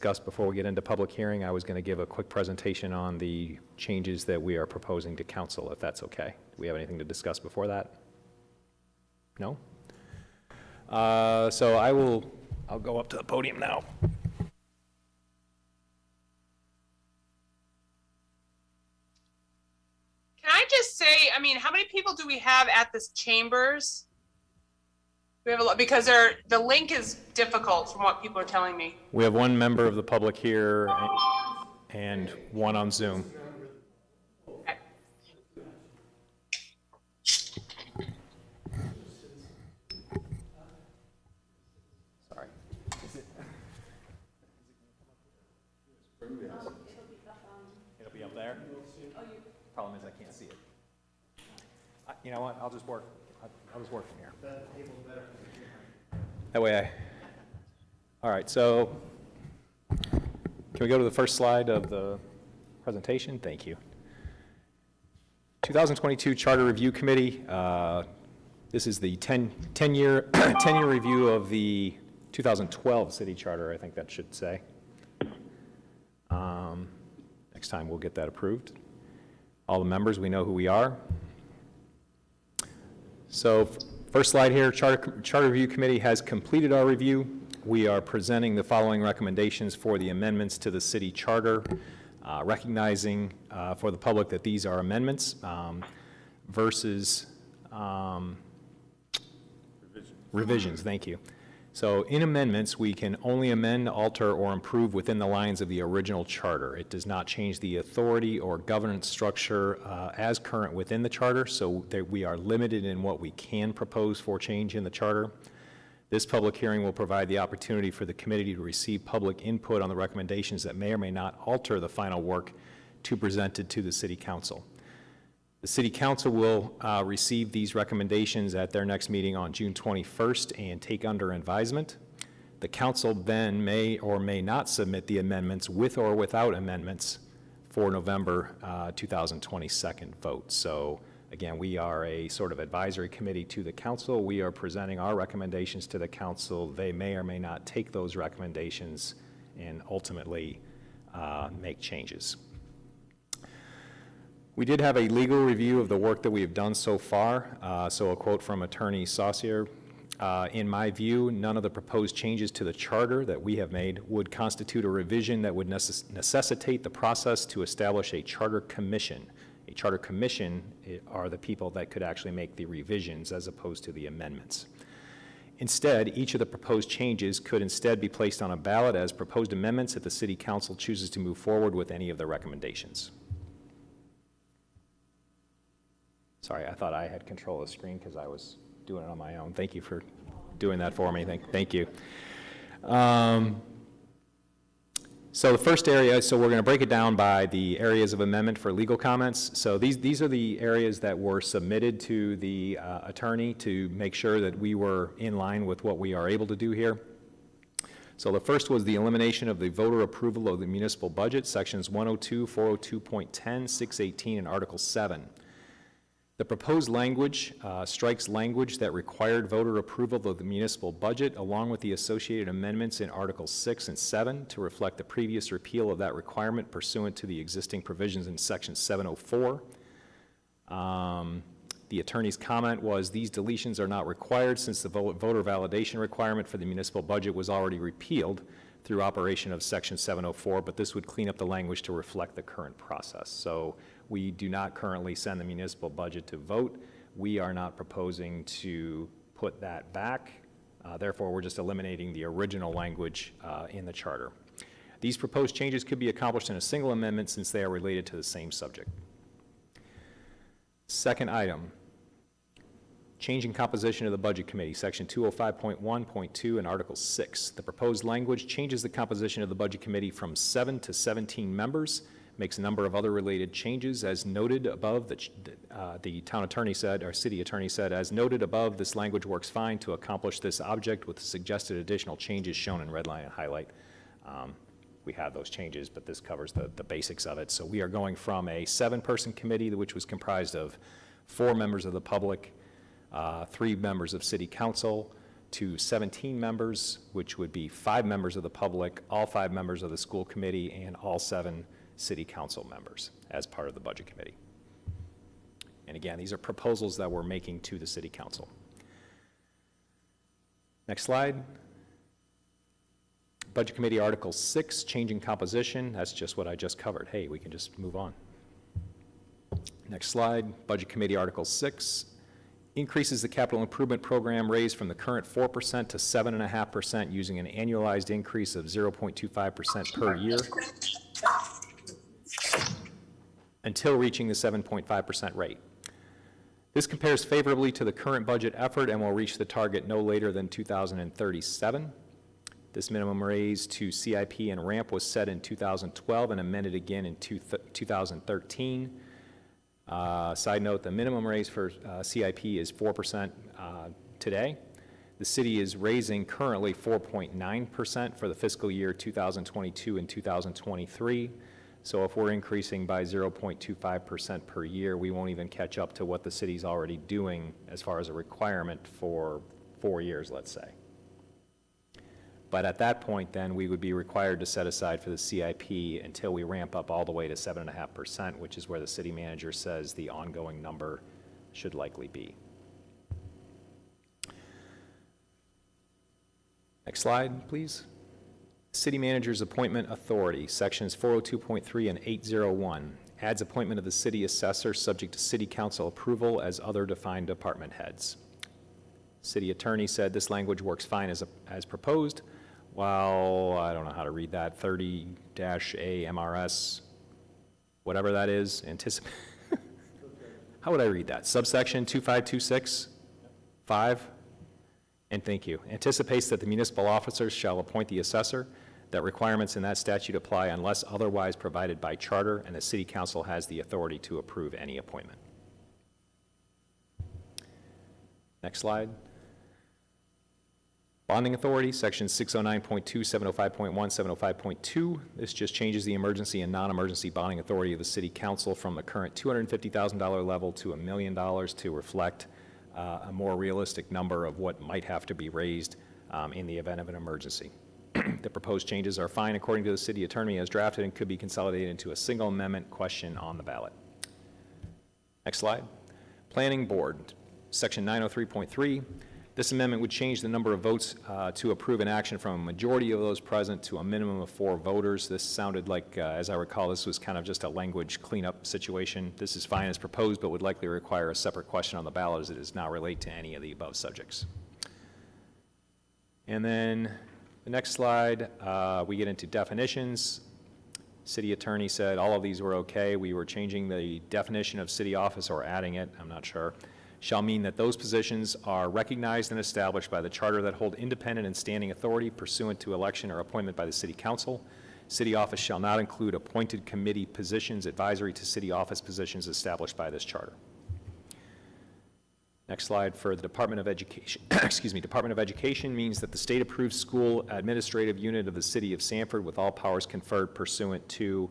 discuss before we get into public hearing. I was going to give a quick presentation on the changes that we are proposing to council, if that's okay. Do we have anything to discuss before that? No? So I'll go up to the podium now. Can I just say, I mean, how many people do we have at this chambers? We have a lot, because the link is difficult from what people are telling me. We have one member of the public here and one on Zoom. Okay. Sorry. It'll be up there? Problem is I can't see it. You know what? I'll just work from here. That way all right, so can we go to the first slide of the presentation? Thank you. 2022 Charter Review Committee. This is the 10-year review of the 2012 City Charter, I think that should say. Next time we'll get that approved. All the members, we know who we are. So first slide here, Charter Review Committee has completed our review. We are presenting the following recommendations for the amendments to the city charter, recognizing for the public that these are amendments versus revisions. Thank you. So in amendments, we can only amend, alter, or improve within the lines of the original charter. It does not change the authority or governance structure as current within the charter, so that we are limited in what we can propose for change in the charter. This public hearing will provide the opportunity for the committee to receive public input on the recommendations that may or may not alter the final work to presented to the City Council. The City Council will receive these recommendations at their next meeting on June 21st and take under advisement. The Council then may or may not submit the amendments with or without amendments for November 2022 vote. So again, we are a sort of advisory committee to the Council. We are presenting our recommendations to the Council. They may or may not take those recommendations and ultimately make changes. We did have a legal review of the work that we have done so far. So a quote from Attorney Saucier, in my view, none of the proposed changes to the charter that we have made would constitute a revision that would necessitate the process to establish a charter commission. A charter commission are the people that could actually make the revisions as opposed to the amendments. Instead, each of the proposed changes could instead be placed on a ballot as proposed amendments if the City Council chooses to move forward with any of the recommendations. Sorry, I thought I had control of the screen because I was doing it on my own. Thank you for doing that for me. Thank you. So the first area, so we're going to break it down by the areas of amendment for legal comments. So these are the areas that were submitted to the attorney to make sure that we were in line with what we are able to do here. So the first was the elimination of the voter approval of the municipal budget, sections 102, 402.10, 618, and Article 7. The proposed language strikes language that required voter approval of the municipal budget along with the associated amendments in Articles 6 and 7 to reflect the previous repeal of that requirement pursuant to the existing provisions in Section 704. The attorney's comment was these deletions are not required since the voter validation requirement for the municipal budget was already repealed through operation of Section 704, but this would clean up the language to reflect the current process. So we do not currently send the municipal budget to vote. We are not proposing to put that back. Therefore, we're just eliminating the original language in the charter. These proposed changes could be accomplished in a single amendment since they are related to the same subject. Second item, changing composition of the Budget Committee, Section 205.1.2 and Article 6. The proposed language changes the composition of the Budget Committee from 7 to 17 members, makes a number of other related changes as noted above. The town attorney said, or city attorney said, as noted above, this language works fine to accomplish this object with the suggested additional changes shown in red line and highlight. We have those changes, but this covers the basics of it. So we are going from a 7-person committee, which was comprised of 4 members of the public, 3 members of city council, to 17 members, which would be 5 members of the public, all 5 members of the school committee, and all 7 city council members as part of the budget committee. And again, these are proposals that we're making to the city council. Next slide. Budget Committee Article 6, changing composition. That's just what I just covered. Hey, we can just move on. Next slide. Budget Committee Article 6 increases the capital improvement program raised from the current 4% to 7.5% using an annualized increase of 0.25% per year until reaching the 7.5% rate. This compares favorably to the current budget effort and will reach the target no later than 2037. This minimum raise to CIP and ramp was set in 2012 and amended again in 2013. Side note, the minimum raise for CIP is 4% today. The city is raising currently 4.9% for the fiscal year 2022 and 2023. So if we're increasing by 0.25% per year, we won't even catch up to what the city's already doing as far as a requirement for 4 years, let's say. But at that point, then, we would be required to set aside for the CIP until we ramp up all the way to 7.5%, which is where the city manager says the ongoing number should likely be. Next slide, please. City Manager's Appointment Authority, Sections 402.3 and 801, adds appointment of the city assessor subject to city council approval as other defined department heads. City Attorney said this language works fine as proposed, while, I don't know how to read that, 30-A MRS, whatever that is, how would I read that? Subsection 2526, 5, and thank you. Anticipates that the municipal officers shall appoint the assessor, that requirements in that statute apply unless otherwise provided by charter, and the city council has the authority to approve any appointment. Next slide. Bonding Authority, Section 609.2, 705.1, 705.2. This just changes the emergency and non-emergency bonding authority of the City Council from the current $250,000 level to $1 million to reflect a more realistic number of what might have to be raised in the event of an emergency. The proposed changes are fine according to the City Attorney as drafted and could be consolidated into a single amendment question on the ballot. Next slide. Planning Board, Section 903.3. This amendment would change the number of votes to approve an action from a majority of those present to a minimum of 4 voters. This sounded like, as I recall, this was kind of just a language cleanup situation. This is fine as proposed, but would likely require a separate question on the ballot as it does not relate to any of the above subjects. And then the next slide, we get into definitions. City Attorney said all of these were okay. We were changing the definition of city office or adding it, I'm not sure. Shall mean that those positions are recognized and established by the charter that hold independent and standing authority pursuant to election or appointment by the city council. City office shall not include appointed committee positions advisory to city office positions established by this charter. Next slide for the Department of Education. Excuse me, Department of Education means that the state-approved school administrative unit of the city of Sanford with all powers conferred pursuant to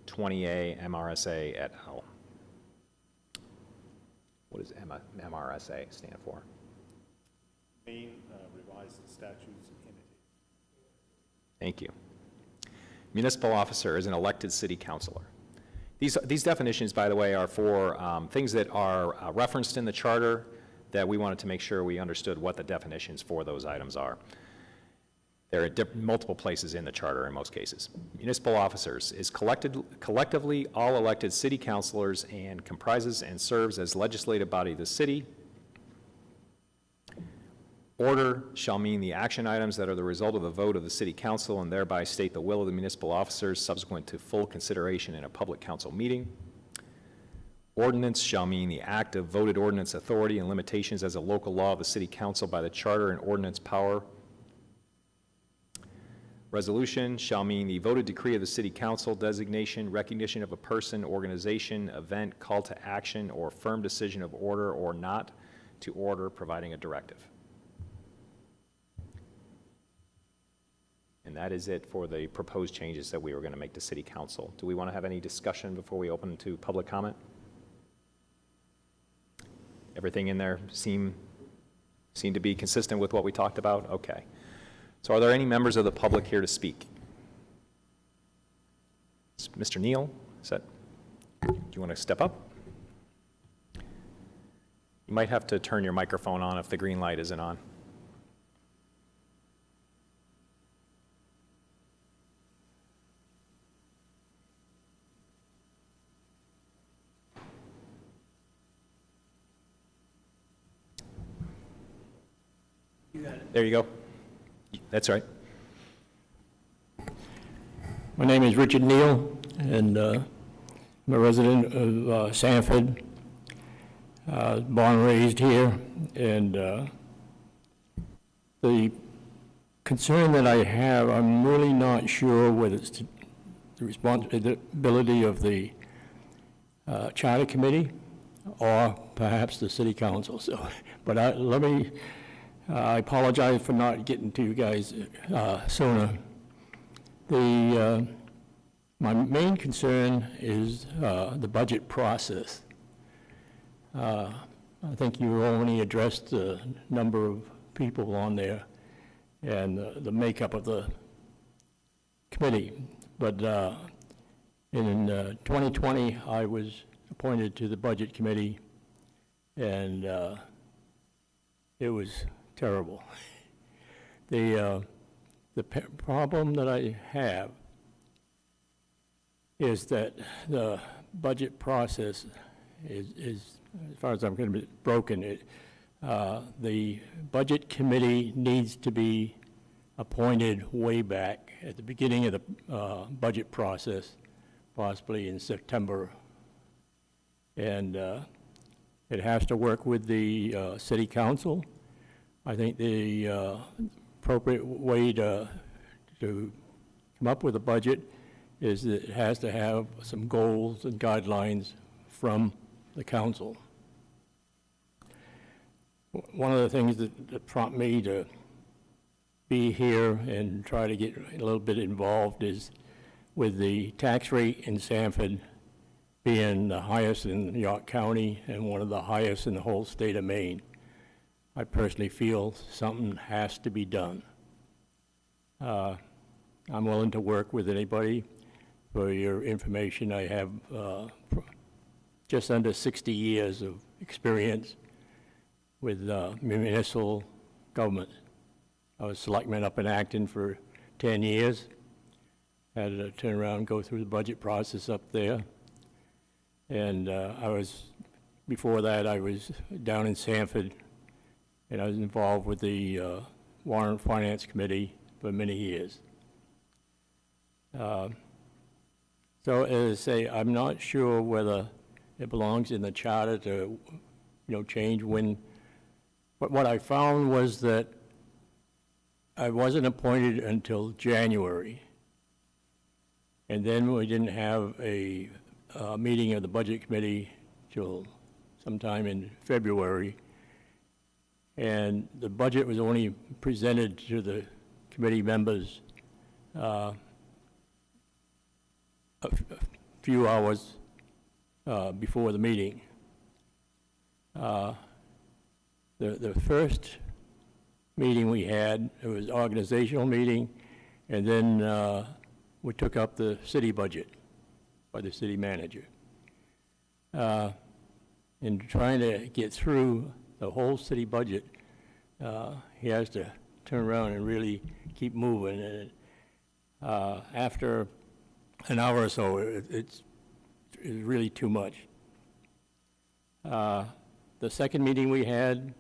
20A MRSA et al. What does MRSA stand for? Maine revised statutes in it. Thank you. Municipal officer is an elected city councilor. These definitions, by the way, are for things that are referenced in the charter that we wanted to make sure we understood what the definitions for those items are. They're at multiple places in the charter in most cases. Municipal officers is collectively all elected city councilors and comprises and serves as legislative body of the city. Order shall mean the action items that are the result of the vote of the city council and thereby state the will of the municipal officers subsequent to full consideration in a public council meeting. Ordinance shall mean the act of voted ordinance authority and limitations as a local law of the city council by the charter and ordinance power. Resolution shall mean the voted decree of the city council, designation, recognition of a person, organization, event, call to action, or firm decision of order or not to order, providing a directive. And that is it for the proposed changes that we were going to make to city council. Do we want to have any discussion before we open to public comment? Everything in there seem Seem to be consistent with what we talked about? Okay. So are there any members of the public here to speak? Mr. Neal, do you want to step up? You might have to turn your microphone on if the green light isn't on. There you go. That's right. My name is Richard Neal, and I'm a resident of Sanford, born and raised here, and the concern that I have, I'm really not sure whether it's the responsibility of the Charter Committee or perhaps the City Council. So, but I apologize for not getting to you guys sooner. My main concern is the budget process. I think you only addressed the number of people on there and the makeup of the committee. But in 2020, I was appointed to the Budget Committee, and it was terrible. The problem that I have is that the budget process is as far as I'm going to be broken. The Budget Committee needs to be appointed way back at the beginning of the budget process, possibly in September. And it has to work with the City Council. I think the appropriate way to come up with a budget is that it has to have some goals and guidelines from the council. One of the things that prompted me to be here and try to get a little bit involved is with the tax rate in Sanford being the highest in York County and one of the highest in the whole state of Maine. I personally feel something has to be done. I'm willing to work with anybody. For your information, I have just under 60 years of experience with municipal government. I was selectman up in Acton for 10 years. Had to turn around and go through the budget process up there. And before that, I was down in Sanford, and I was involved with the Warrant Finance Committee for many years. So as I say, I'm not sure whether it belongs in the charter to, change when. But what I found was that I wasn't appointed until January, and then we didn't have a meeting of the Budget Committee till sometime in February, and the budget was only presented to the committee members a few hours before the meeting. The first meeting we had, it was an organizational meeting, and then we took up the city budget by the city manager. In trying to get through the whole city budget, he has to turn around and really keep moving. And after an hour or so, it's really too much. The second meeting we had,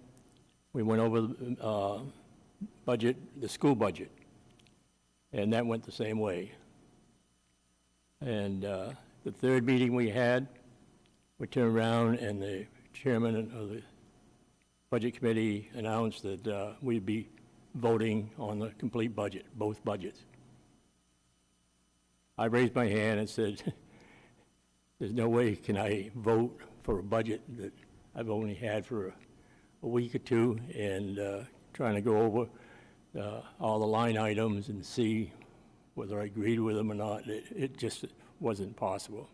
we went over the budget, the school budget, and that went the same way. And the third meeting we had, we turned around and the chairman of the Budget Committee announced that we'd be voting on the complete budget, both budgets. I raised my hand and said, there's no way can I vote for a budget that I've only had for a week or two, and trying to go over all the line items and see whether I agreed with them or not. It just wasn't possible.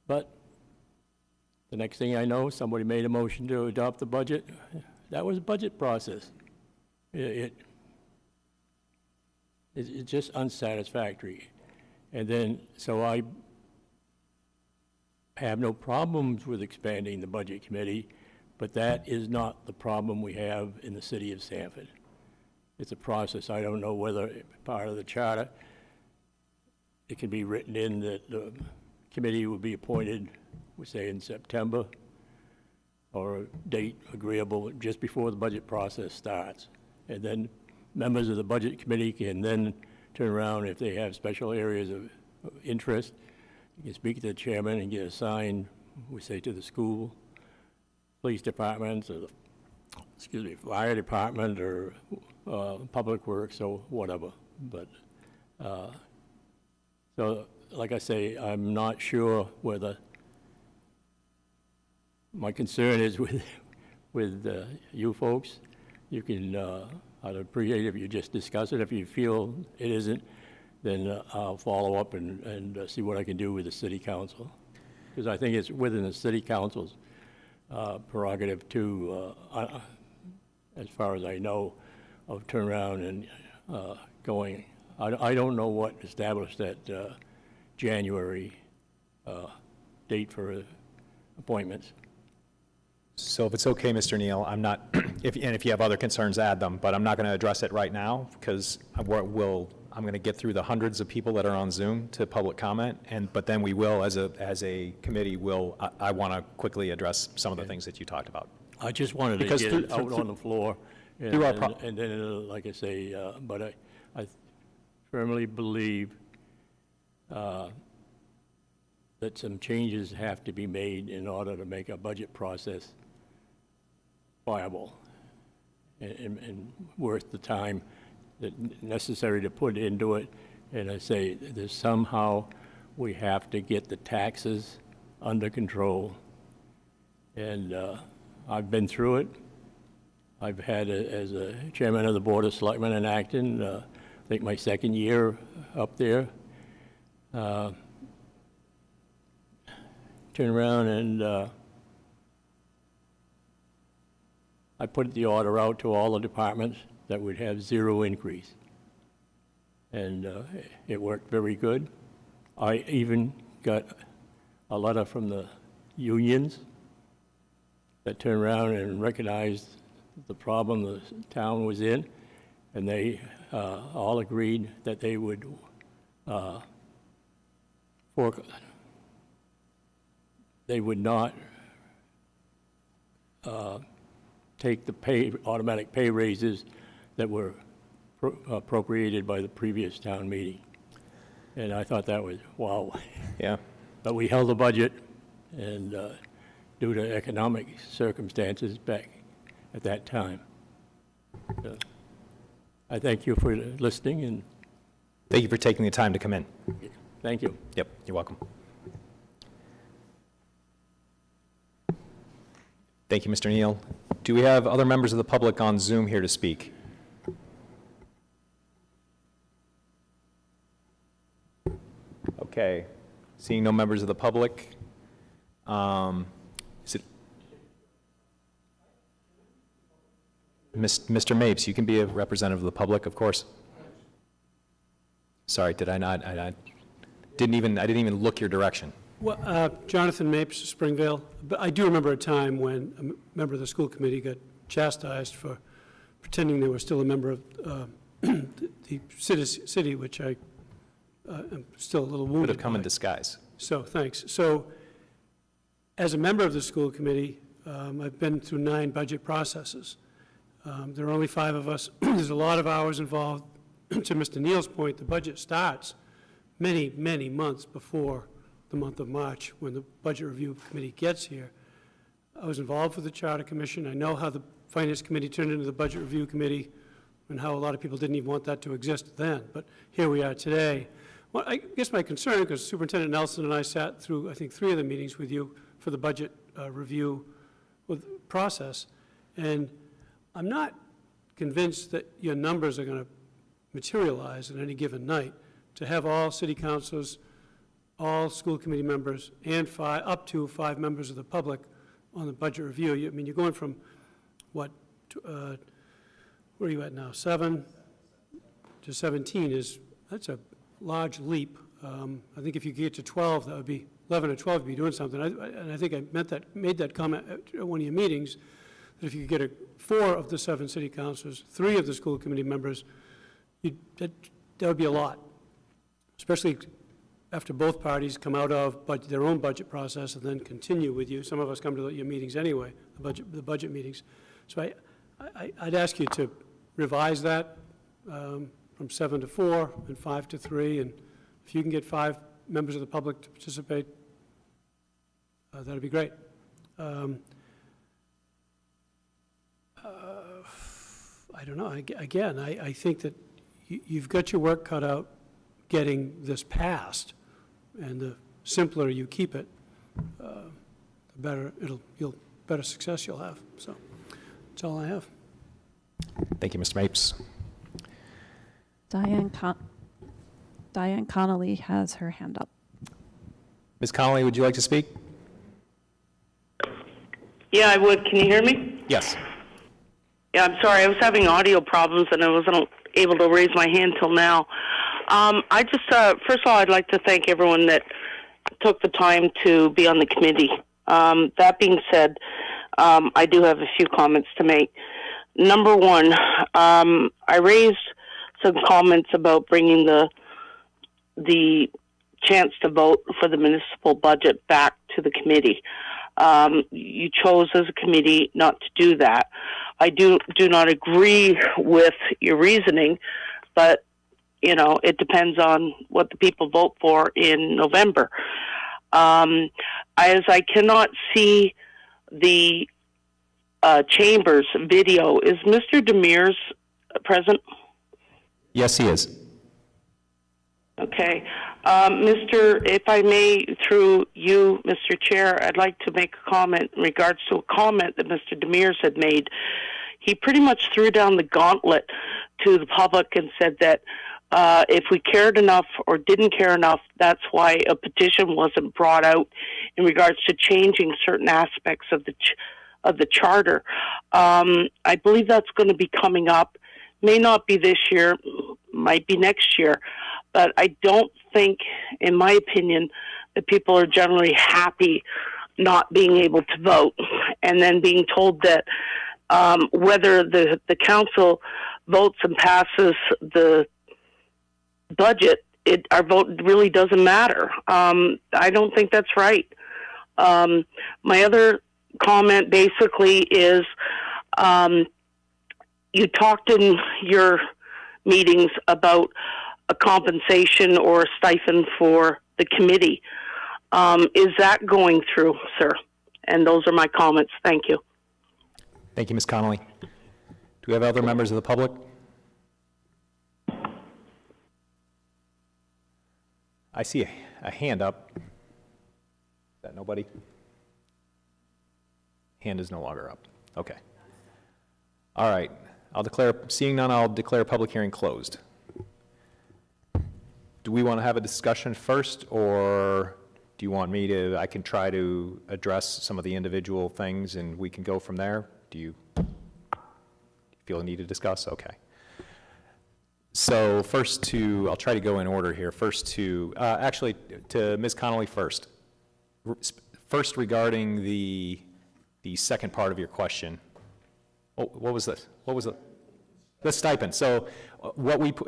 But the next thing I know, somebody made a motion to adopt the budget. that was a budget process. It's just unsatisfactory. And then, so I have no problems with expanding the budget committee, but that is not the problem we have in the city of Sanford. It's a process. I don't know whether part of the charter, it can be written in that the committee would be appointed, we say in September, or a date agreeable just before the budget process starts. And then members of the budget committee can then turn around if they have special areas of interest. You can speak to the chairman and get assigned, we say, to the school, police departments, or the, fire department, or public works, or whatever. But, so, like I say, I'm not sure whether, my concern is with you folks. You can, I'd appreciate if you just discuss it. If you feel it isn't, then I'll follow up and see what I can do with the city council. Because I think it's within the city council's prerogative to, as far as I know, of turn around and going. I don't know what established that January date for appointments. So if it's okay, Mr. Neal, I'm not, if you have other concerns, add them, but I'm not going to address it right now because I'm going to get through the hundreds of people that are on Zoom to public comment, but then we will, as a committee, I want to quickly address some of the things that you talked about. I just wanted to Because get it out on the floor. And through our then, like I say, but I firmly believe that some changes have to be made in order to make a budget process viable and worth the time that necessary to put into it. And I say there's somehow we have to get the taxes under control. And I've been through it. I've had, as a chairman of the Board of Selectmen in Acton, I think my second year up there. Turn around and I put the order out to all the departments that would have zero increase. And it worked very good. I even got a letter from the unions that turned around and recognized the problem the town was in, and they all agreed that they would they would not take the automatic pay raises that were appropriated by the previous town meeting. And I thought that was, wow. Yeah. But we held the budget, and due to economic circumstances back at that time. So, I thank you for listening, and Thank you for taking the time to come in. thank you. Yep, you're welcome. Thank you, Mr. Neal. Do we have other members of the public on Zoom here to speak? Okay, seeing no members of the public. Is it Mr. Mapes, you can be a representative of the public, of course. Sorry, did I not? I didn't even look your direction. Well, Jonathan Mapes, Springvale. But I do remember a time when a member of the school committee got chastised for pretending they were still a member of the city, which I am still a little wounded Would have come in by. disguise. So, thanks. So, as a member of the school committee, I've been through 9 budget processes. There are only 5 of us. There's a lot of hours involved. To Mr. Neal's point, the budget starts many, many months before the month of March, when the Budget Review Committee gets here. I was involved with the Charter Commission. I know how the Finance Committee turned into the Budget Review Committee and how a lot of people didn't even want that to exist then. But here we are today. Well, I guess my concern, because Superintendent Nelson and I sat through, I think, 3 of the meetings with you for the budget review process, and I'm not convinced that your numbers are going to materialize on any given night. To have all city councilors, all school committee members, and up to 5 members of the public on the budget review. I mean, you're going from, what, where are you at now, 7 to 17 that's a large leap. I think if you get to 12, that would be, 11 or 12 would be doing something. And I think I made that comment at one of your meetings, that if you could get 4 of the 7 city councilors, 3 of the school committee members, that would be a lot, especially after both parties come out of their own budget process and then continue with you. Some of us come to your meetings anyway, the budget meetings. So I'd ask you to revise that from 7 to 4 and 5 to 3, and if you can get 5 members of the public to participate, that'd be great. I don't know. Again, I think that you've got your work cut out getting this passed, and the simpler you keep it, the better better success you'll have. So that's all I have. Thank you, Mr. Mapes. Diane Connolly has her hand up. Ms. Connolly, would you like to speak? Yeah, I would. Can you hear me? Yes. Yeah, I'm sorry. I was having audio problems and I wasn't able to raise my hand till now. I just, first of all, I'd like to thank everyone that took the time to be on the committee. That being said, I do have a few comments to make. Number one, I raised some comments about bringing the chance to vote for the municipal budget back to the committee. You chose as a committee not to do that. I do not agree with your reasoning, but, you know, it depends on what the people vote for in November. As I cannot see the Chambers video, is Mr. Demers present? Yes, he is. Okay. If I may, through you, Mr. Chair, I'd like to make a comment in regards to a comment that Mr. Demers had made. He pretty much threw down the gauntlet to the public and said that if we cared enough or didn't care enough, that's why a petition wasn't brought out in regards to changing certain aspects of the charter. I believe that's going to be coming up. May not be this year, might be next year. But I don't think, in my opinion, that people are generally happy not being able to vote and then being told that whether the council votes and passes the budget, our vote really doesn't matter. I don't think that's right. My other comment basically is you talked in your meetings about a compensation or a stipend for the committee. Is that going through, sir? And those are my comments. Thank you. Thank you, Ms. Connolly. Do we have other members of the public? I see a hand up. Is that nobody? Hand is no longer up. Okay. All right. Seeing none, I'll declare public hearing closed. Do we want to have a discussion first, or do you want me to, I can try to address some of the individual things and we can go from there? Do you feel a need to discuss? Okay. So first I'll try to go in order here. Actually, to Ms. Connolly first. First, regarding the second part of your question. What was this? What was it? The stipend. So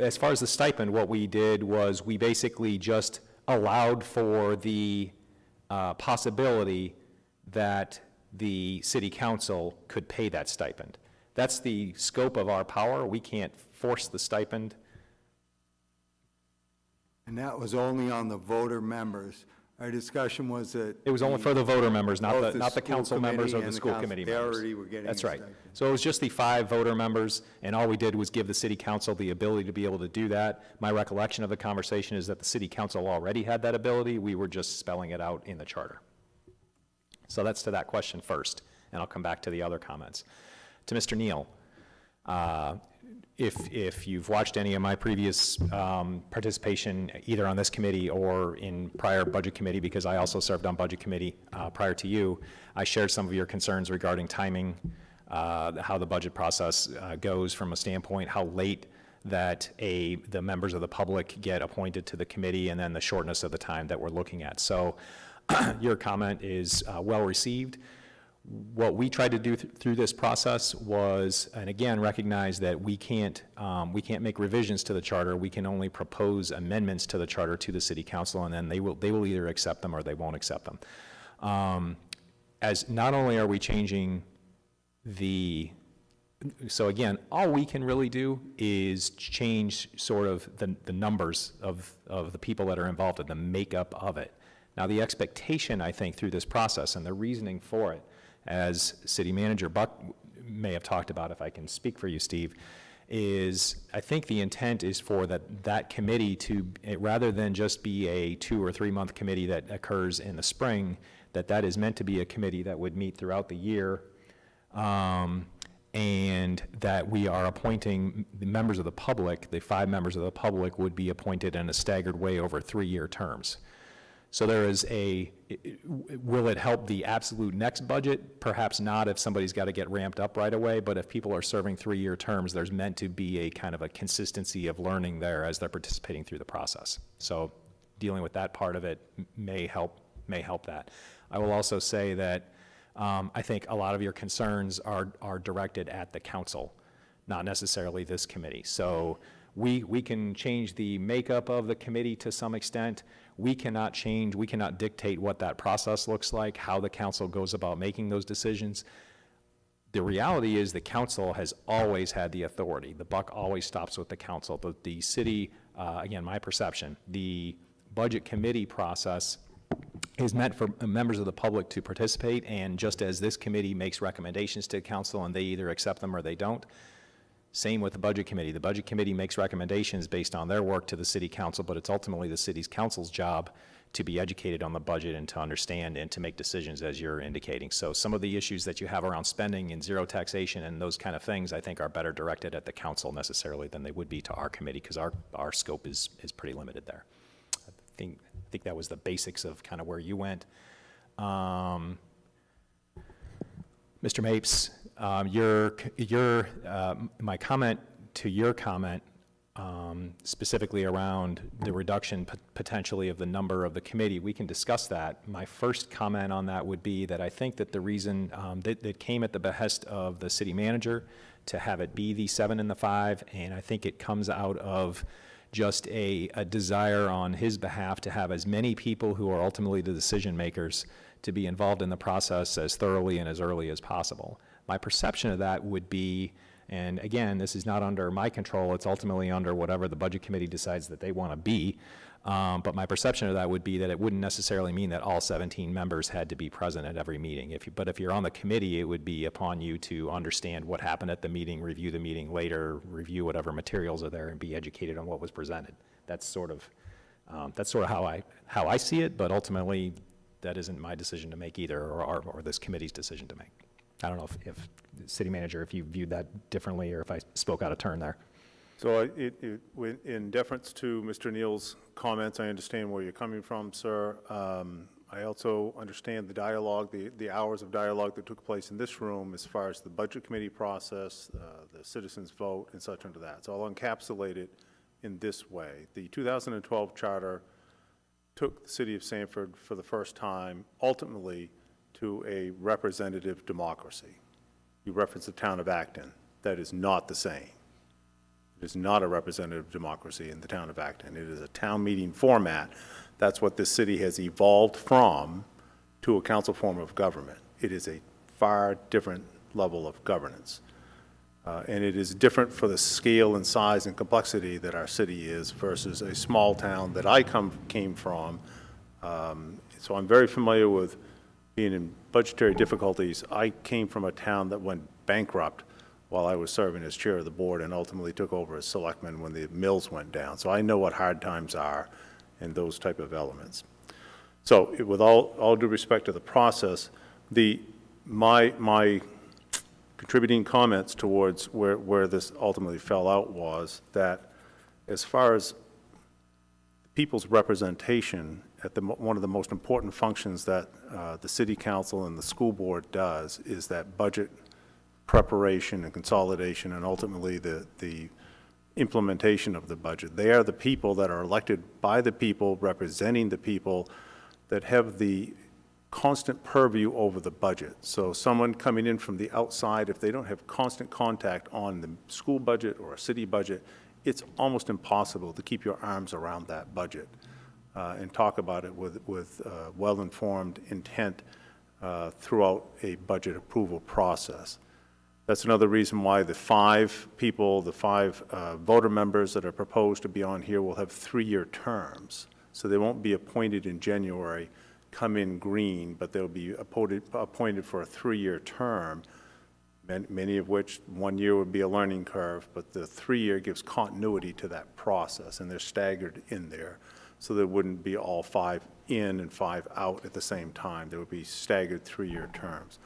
as far as the stipend, what we did was we basically just allowed for the possibility that the city council could pay that stipend. That's the scope of our power. We can't force the stipend. And that was only on the voter members. Our discussion was that... It was only for the voter members, not both the council school members or committee the and school council, committee they members. already were getting That's a right. stipend. So it was just the 5 voter members, and all we did was give the city council the ability to be able to do that. My recollection of the conversation is that the city council already had that ability. We were just spelling it out in the charter. So that's to that question first, and I'll come back to the other comments. To Mr. Neal, if you've watched any of my previous participation either on this committee or in prior budget committee, because I also served on budget committee prior to you, I shared some of your concerns regarding timing how the budget process goes from a standpoint, how late that the members of the public get appointed to the committee, and then the shortness of the time that we're looking at. So your comment is well received. What we tried to do through this process was, and again, recognize that we can't make revisions to the charter. We can only propose amendments to the charter to the city council, and then they will either accept them or they won't accept them. As not only are we changing so again, all we can really do is change sort of the numbers of the people that are involved in the makeup of it. Now, the expectation, I think, through this process and the reasoning for it, as City Manager Buck may have talked about, if I can speak for you, Steve, is I think the intent is for that committee to, rather than just be a 2 or 3 month committee that occurs in the spring, that is meant to be a committee that would meet throughout the year, and that we are appointing the members of the public, the 5 members of the public would be appointed in a staggered way over 3-year terms. So there is will it help the absolute next budget? Perhaps not if somebody's got to get ramped up right away, but if people are serving 3-year terms, there's meant to be a kind of a consistency of learning there as they're participating through the process. So dealing with that part of it may help that. I will also say that I think a lot of your concerns are directed at the council, not necessarily this committee. So we can change the makeup of the committee to some extent. We cannot dictate what that process looks like, how the council goes about making those decisions. The reality is the council has always had the authority. The buck always stops with the council. But the city, again, my perception, the budget committee process is meant for members of the public to participate, and just as this committee makes recommendations to council and they either accept them or they don't, same with the budget committee. The budget committee makes recommendations based on their work to the city council, but it's ultimately the city's council's job to be educated on the budget and to understand and to make decisions, as you're indicating. So some of the issues that you have around spending and zero taxation and those kind of things, I think, are better directed at the council necessarily than they would be to our committee, because our scope is pretty limited there. I think that was the basics of kind of where you went. Mr. Mapes, my comment to your comment, specifically around the reduction potentially of the number of the committee, we can discuss that. My first comment on that would be that I think that the reason that came at the behest of the city manager to have it be the 7 and the 5, and I think it comes out of just a desire on his behalf to have as many people who are ultimately the decision makers to be involved in the process as thoroughly and as early as possible. My perception of that would be, and again, this is not under my control, it's ultimately under whatever the budget committee decides that they want to be, but my perception of that would be that it wouldn't necessarily mean that all 17 members had to be present at every meeting. But if you're on the committee, it would be upon you to understand what happened at the meeting, review the meeting later, review whatever materials are there, and be educated on what was presented. That's sort of how I see it, but ultimately, that isn't my decision to make either, or this committee's decision to make. I don't know if city manager, if you viewed that differently, or if I spoke out of turn there. So in deference to Mr. Neal's comments, I understand where you're coming from, sir. I also understand the dialogue, the hours of dialogue that took place in this room as far as the budget committee process, the citizens' vote, and such under that. So I'll encapsulate it in this way. The 2012 charter took the city of Sanford for the first time, ultimately, to a representative democracy. You referenced the town of Acton. That is not the same. It is not a representative democracy in the town of Acton. It is a town meeting format. That's what this city has evolved from to a council form of government. It is a far different level of governance. And it is different for the scale and size and complexity that our city is versus a small town that I came from. So I'm very familiar with being in budgetary difficulties. I came from a town that went bankrupt while I was serving as chair of the board and ultimately took over as selectman when the mills went down. So I know what hard times are and those type of elements. So with all due respect to the process, my contributing comments towards where this ultimately fell out was that as far as people's representation at one of the most important functions that the city council and the school board does is that budget preparation and consolidation and ultimately the implementation of the budget. They are the people that are elected by the people, representing the people, that have the constant purview over the budget. So someone coming in from the outside, if they don't have constant contact on the school budget or a city budget, it's almost impossible to keep your arms around that budget and talk about it with well-informed intent throughout a budget approval process. That's another reason why the five people, the five voter members that are proposed to be on here will have 3-year terms. So they won't be appointed in January, come in green, but they'll be appointed for a 3-year term, many of which 1 year would be a learning curve, but the 3-year gives continuity to that process, and they're staggered in there. So there wouldn't be all 5 in and 5 out at the same time. There would be staggered 3-year terms.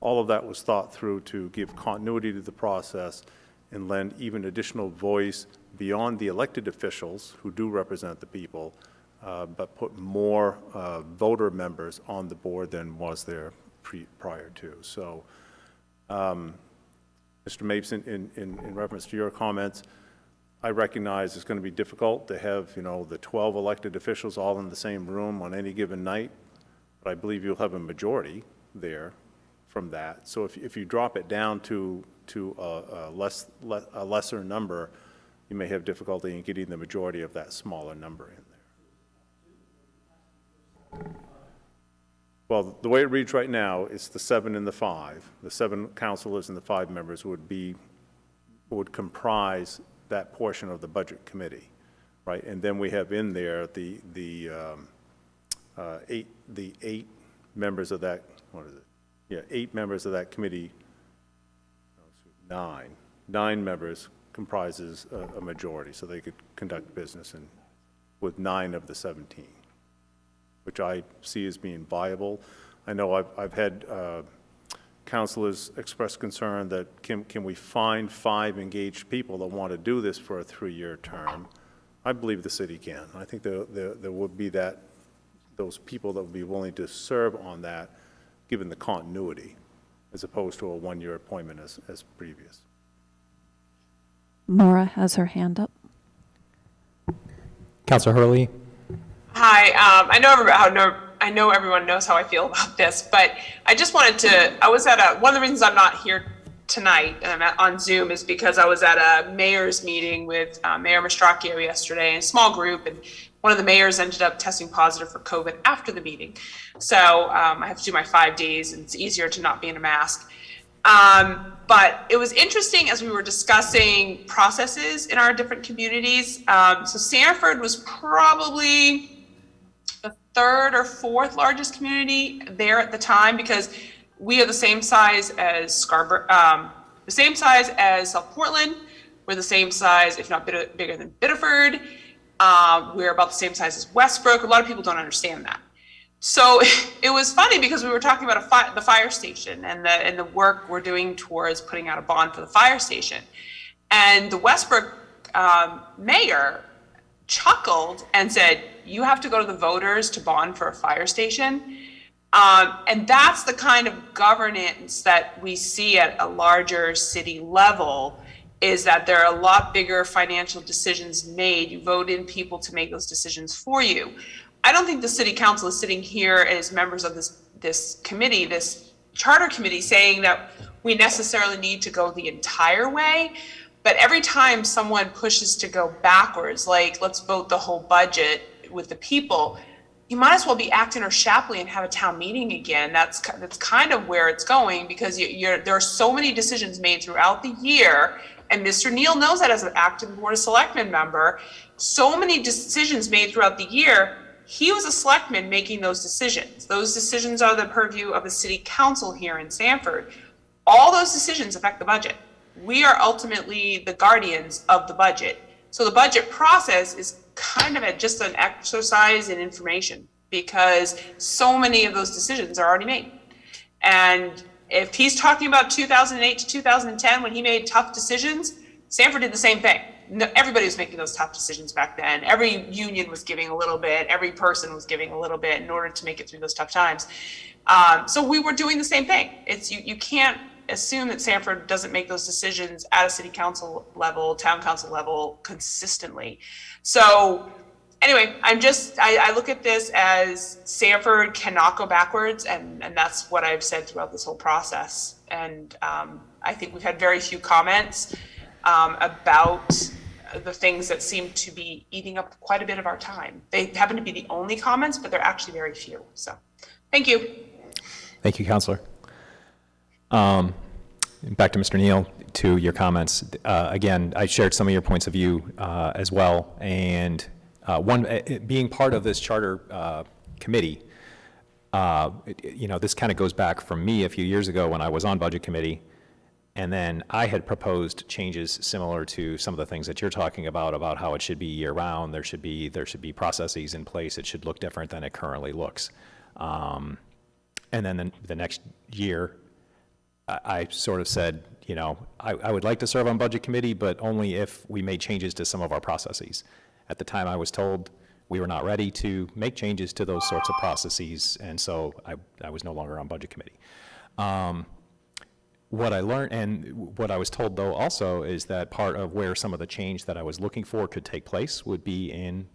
All of that was thought through to give continuity to the process and lend even additional voice beyond the elected officials who do represent the people, but put more voter members on the board than was there prior to. So, Mr. Mapes, in reference to your comments, I recognize it's going to be difficult to have, the 12 elected officials all in the same room on any given night, but I believe you'll have a majority there from that. So if you drop it down to a lesser number, you may have difficulty in getting the majority of that smaller number in there. Well, the way it reads right now, it's the 7 and the 5. The 7 councilors and the 5 members would comprise that portion of the budget committee, right? And then we have in there the 8 members of that. What is it? Yeah, 8 members of that committee. 9 members comprises a majority, so they could conduct business with 9 of the 17. Which I see as being viable. I know I've had councilors express concern that can we find 5 engaged people that want to do this for a 3-year term? I believe the city can. I think there would be those people that would be willing to serve on that, given the continuity, as opposed to a 1-year appointment as previous. Maura has her hand up. Councilor Hurley? Hi, I know everyone knows how I feel about this, but I just wanted to, one of the reasons I'm not here tonight and I'm on Zoom is because I was at a mayor's meeting with Mayor Mastracchio yesterday in a small group, and one of the mayors ended up testing positive for COVID after the meeting. So I have to do my 5 days, and it's easier to not be in a mask. But it was interesting as we were discussing processes in our different communities. So Sanford was probably the 3rd or 4th largest community there at the time, because we are the same size as Scarborough, the same size as South Portland. We're the same size, if not bigger than Biddeford. We're about the same size as Westbrook. A lot of people don't understand that. So it was funny because we were talking about the fire station and the work we're doing towards putting out a bond for the fire station. And the Westbrook mayor chuckled and said, "You have to go to the voters to bond for a fire station." And that's the kind of governance that we see at a larger city level, is that there are a lot bigger financial decisions made. You vote in people to make those decisions for you. I don't think the city council is sitting here as members of this committee, this charter committee, saying that we necessarily need to go the entire way. But every time someone pushes to go backwards, like let's vote the whole budget with the people, you might as well be acting or Shapley and have a town meeting again. That's kind of where it's going, because there are so many decisions made throughout the year, and Mr. Neal knows that as an active Board of Selectmen member. So many decisions made throughout the year. He was a selectman making those decisions. Those decisions are the purview of the city council here in Sanford. All those decisions affect the budget. We are ultimately the guardians of the budget. So the budget process is kind of just an exercise in information, because so many of those decisions are already made. And if he's talking about 2008 to 2010, when he made tough decisions, Sanford did the same thing. Everybody was making those tough decisions back then. Every union was giving a little bit. Every person was giving a little bit in order to make it through those tough times. So we were doing the same thing. You can't assume that Sanford doesn't make those decisions at a city council level, town council level consistently. So anyway, I look at this as Sanford cannot go backwards, and that's what I've said throughout this whole process. And I think we've had very few comments about the things that seem to be eating up quite a bit of our time. They happen to be the only comments, but they're actually very few. So, thank you. Thank you, Counselor. Back to Mr. Neal, to your comments. Again, I shared some of your points of view as well, and being part of this charter committee, this kind of goes back from me a few years ago when I was on Budget Committee, and then I had proposed changes similar to some of the things that you're talking about how it should be year-round, there should be processes in place, it should look different than it currently looks. And then the next year, I sort of said, I would like to serve on Budget Committee, but only if we made changes to some of our processes. At the time, I was told we were not ready to make changes to those sorts of processes, and so I was no longer on Budget Committee. What I learned, and what I was told, though, also, is that part of where some of the change that I was looking for could take place would be in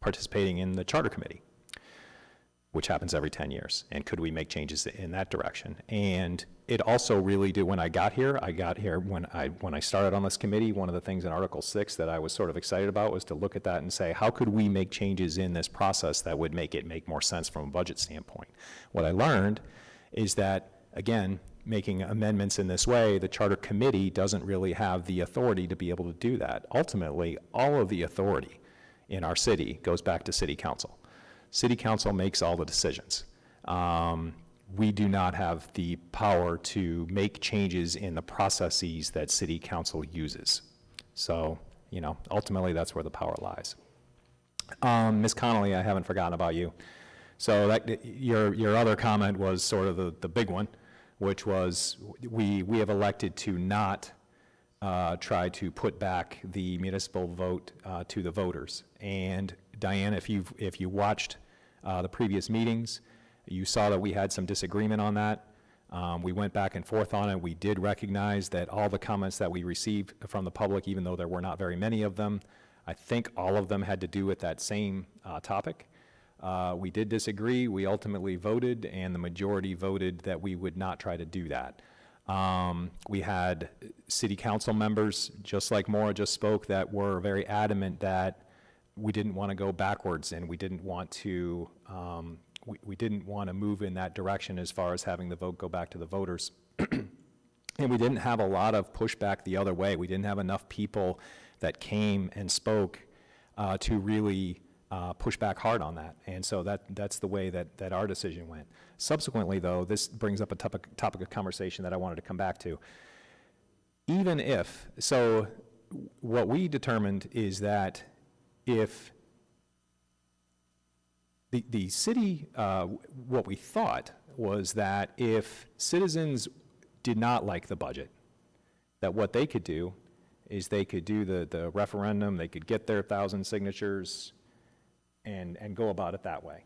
participating in the Charter Committee, which happens every 10 years, and could we make changes in that direction? And it also really did, when I got here, when I started on this committee, one of the things in Article 6 that I was sort of excited about was to look at that and say, how could we make changes in this process that would make it make more sense from a budget standpoint? What I learned is that, again, making amendments in this way, the Charter Committee doesn't really have the authority to be able to do that. Ultimately, all of the authority in our city goes back to City Council. City Council makes all the decisions. We do not have the power to make changes in the processes that City Council uses. So, ultimately that's where the power lies. Ms. Connolly, I haven't forgotten about you. So your other comment was sort of the big one, which was we have elected to not try to put back the municipal vote to the voters. And Diane, if you watched the previous meetings, you saw that we had some disagreement on that. We went back and forth on it. We did recognize that all the comments that we received from the public, even though there were not very many of them, I think all of them had to do with that same topic. We did disagree. We ultimately voted, and the majority voted that we would not try to do that. We had city council members, just like Maura just spoke, that were very adamant that we didn't want to go backwards, and we didn't want to we didn't want to move in that direction as far as having the vote go back to the voters. And we didn't have a lot of pushback the other way. We didn't have enough people that came and spoke to really push back hard on that. And so that's the way that our decision went. Subsequently, though, this brings up a topic of conversation that I wanted to come back to. Even if, so what we determined is that if the city, what we thought was that if citizens did not like the budget, that what they could do is they could do the referendum, they could get their 1,000 signatures and go about it that way.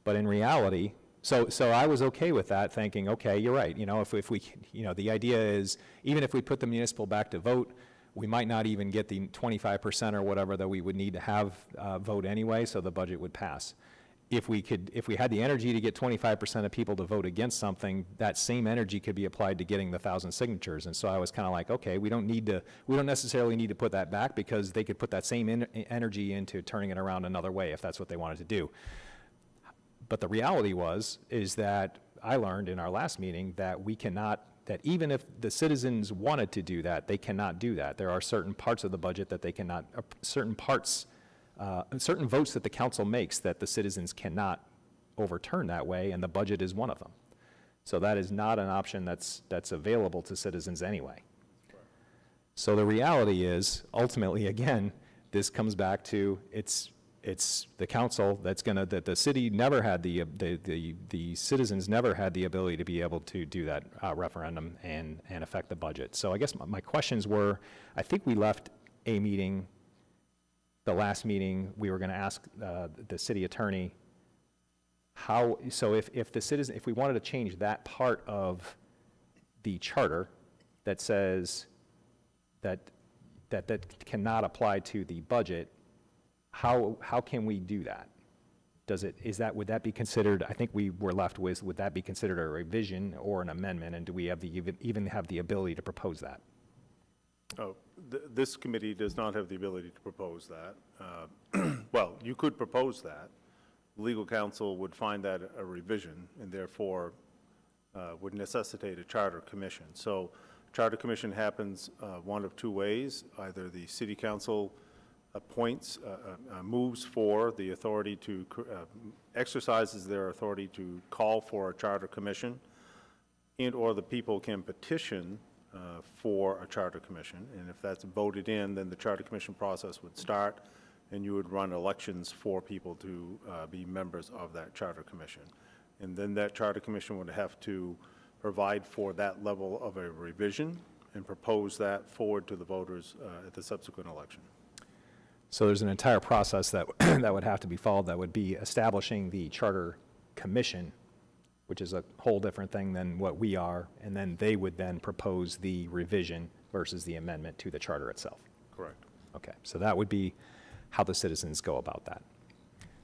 But in reality, so I was okay with that, thinking, okay, you're right, if we, the idea is, even if we put the municipal back to vote, we might not even get the 25% or whatever that we would need to have vote anyway, so the budget would pass. If we had the energy to get 25% of people to vote against something, that same energy could be applied to getting the 1,000 signatures. And so I was kind of like, okay, we don't necessarily need to put that back, because they could put that same energy into turning it around another way if that's what they wanted to do. But the reality is that I learned in our last meeting that we cannot, that even if the citizens wanted to do that, they cannot do that. There are certain parts of the budget that they cannot, certain votes that the council makes that the citizens cannot overturn that way, and the budget is one of them. So that is not an option that's available to citizens anyway. So the reality is, ultimately, again, this comes back to it's the council that the city never had the citizens never had the ability to be able to do that referendum and affect the budget. So I guess my questions were, I think we left a meeting. The last meeting, we were going to ask the city attorney how, so if we wanted to change that part of the charter that says that cannot apply to the budget, how can we do that? Would that be considered, I think we were left with, would that be considered a revision or an amendment, and do we have even have the ability to propose that? Oh, this committee does not have the ability to propose that. Well, you could propose that. Legal counsel would find that a revision, and therefore would necessitate a charter commission. So charter commission happens one of two ways. Either the city council appoints, moves for the authority to, exercises their authority to call for a charter commission, and/or the people can petition for a charter commission. And if that's voted in, then the charter commission process would start, and you would run elections for people to be members of that charter commission. And then that charter commission would have to provide for that level of a revision and propose that forward to the voters at the subsequent election. So there's an entire process that, that would have to be followed, that would be establishing the charter commission, which is a whole different thing than what we are, and then they would then propose the revision versus the amendment to the charter itself. Correct. Okay, so that would be how the citizens go about that.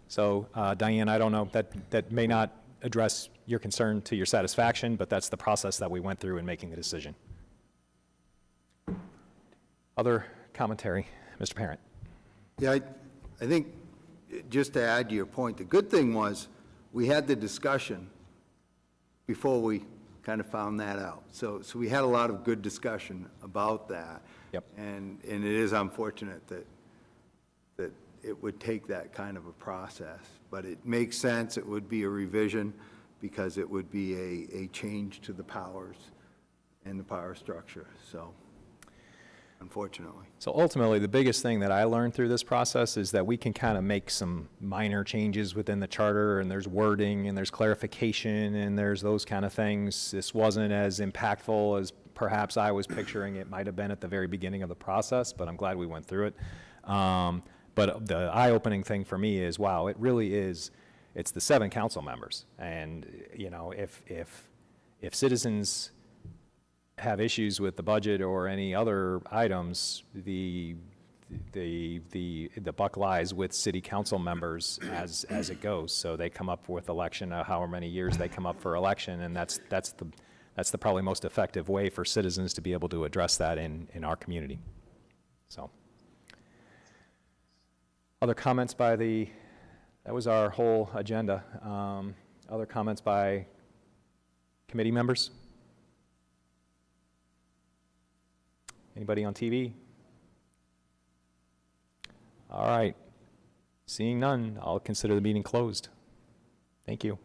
So, Diane, I don't know, that may not address your concern to your satisfaction, but that's the process that we went through in making the decision. Other commentary, Mr. Parent? Yeah, I think, just to add to your point, the good thing was, we had the discussion before we kind of found that out. So we had a lot of good discussion about that. Yep. And it is unfortunate that it would take that kind of a process. But it makes sense, it would be a revision, because it would be a change to the powers and the power structure, so, unfortunately. So ultimately, the biggest thing that I learned through this process is that we can kind of make some minor changes within the charter, and there's wording, and there's clarification, and there's those kind of things. This wasn't as impactful as perhaps I was picturing it might have been at the very beginning of the process, but I'm glad we went through it. But the eye-opening thing for me is, wow, it really is, it's the 7 council members. And, you know, if citizens have issues with the budget or any other items, the buck lies with city council members as it goes. So they come up with election, however many years they come up for election, and that's the probably most effective way for citizens to be able to address that in our community. So, other comments by that was our whole agenda. Other comments by committee members? Anybody on TV? All right. Seeing none, I'll consider the meeting closed. Thank you.